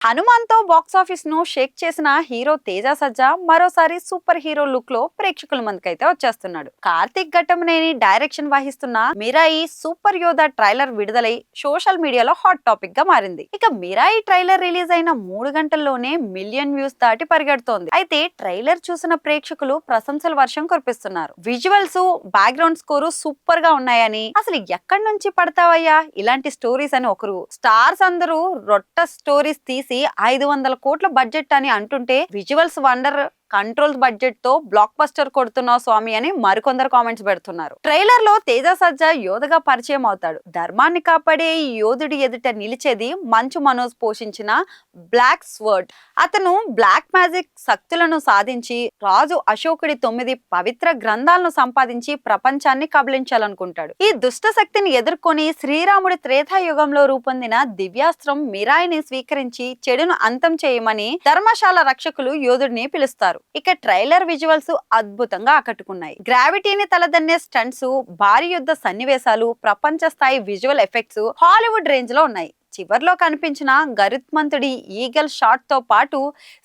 హనుమాన్ తో box office ను షేక్ చేసిన హీరో తేజ సజ్జా మరోసారి సూపర్ హీరో లుక్ లో ప్రేక్షకుల ముందుకైతే వచ్చేస్తున్నాడు. కార్తీక్ ఘట్టమనేని డైరెక్షన్ వహిస్తున్న మిరాయి సూపర్ యోధా ట్రైలర్ విడుదలై సోషల్ మీడియాలో హాట్ టాపిక్ గా మారింది. ఇక మిరాయి ట్రైలర్ రిలీజ్ అయిన 3 గంటల్లోనే మిలియన్ వ్యూస్ దాటి పరిగెడుతోంది. అయితే ట్రైలర్ చూసిన ప్రేక్షకులు ప్రశంసల వర్షం కురిపిస్తున్నారు. విజువల్స్, బ్యాక్గ్రౌండ్ స్కోరు సూపర్ గా ఉన్నాయని, అసలు ఎక్కడి నుంచి పడతావయ్యా ఇలాంటి స్టోరీస్ అని ఒకరు, స్టార్స్ అందరూ రొట్ట స్టోరీస్ తీసి 500 కోట్ల బడ్జెట్ అని అంటుంటే విజువల్స్ వండర్, కంట్రోల్ బడ్జెట్ తో బ్లాక్ బస్టర్ కొడుతున్నావు స్వామి అని మరికొందరు కామెంట్స్ పెడుతున్నారు. ట్రైలర్ లో తేజ సజ్జా యోధగా పరిచయం అవుతాడు. ధర్మాన్ని కాపాడే ఈ యోధుడి ఎదుట నిలిచేది మంచు మనోజ్ పోషించిన బ్లాక్ స్వర్డ్. అతను బ్లాక్ మ్యాజిక్ శక్తులను సాధించి రాజు అశోకుడి 9 పవిత్ర గ్రంథాలను సంపాదించి ప్రపంచాన్ని కబలించాలనుకుంటాడు. ఈ దుష్ట శక్తిని ఎదుర్కొని శ్రీరాముడి త్రేతాయుగంలో రూపొందిన దివ్యాస్త్రం మిరాయిని స్వీకరించి చెడును అంతం చేయమని ధర్మశాల రక్షకులు యోధుడిని పిలుస్తారు. ఇక ట్రైలర్ విజువల్స్ అద్భుతంగా ఆకట్టుకున్నాయి. గ్రావిటీని తలదన్నే స్టంట్స్, భారీ యుద్ధ సన్నివేశాలు, ప్రపంచ స్థాయి విజువల్ ఎఫెక్ట్స్ హాలీవుడ్ రేంజ్ లో ఉన్నాయి. చివర్లో కనిపించిన గరుత్మంతుడి ఈగల్ షాట్ తో పాటు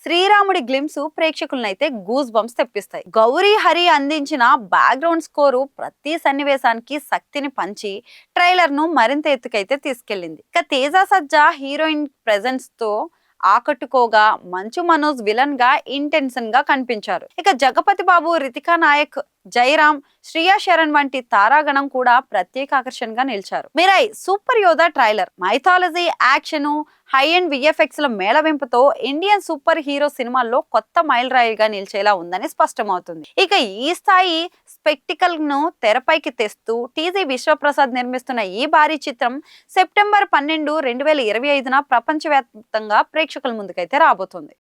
శ్రీరాముడి గ్లిమ్స్ ప్రేక్షకులనైతే గూస్ బంప్స్ తెప్పిస్తాయి. గౌరీ హరి అందించిన బ్యాక్గ్రౌండ్ స్కోరు ప్రతి సన్నివేశానికి శక్తిని పంచి ట్రైలర్ ను మరింత ఎత్తుకైతే తీసుకెళ్లింది. ఇక తేజ సజ్జా హీరోయిన్ ప్రెజెన్స్ తో ఆకట్టుకోగా, మంచు మనోజ్ విలన్ గా ఇంటెన్షన్ గా కనిపించారు. ఇక జగపతి బాబు, రితికా నాయక్, జయరామ్, శ్రియా శరణ్ వంటి తారాగణం కూడా ప్రత్యేక ఆకర్షణగా నిలిచారు. మిరాయి సూపర్ యోధా trailer mythology, action, high and VFX ల మేళవింపుతో ఇండియన్ సూపర్ హీరో సినిమాల్లో కొత్త మైలురాయిగా నిలిచేలా ఉందని స్పష్టమవుతుంది. ఇక ఈ స్థాయి స్పెక్టికల్ ను తెరపైకి తెస్తూ టీజీ విశ్వప్రసాద్ నిర్మిస్తున్న ఈ భారీ చిత్రం సెప్టెంబర్ 12, 2025 ప్రపంచవ్యాప్తంగా ప్రేక్షకుల ముందుకైతే రాబోతుంది.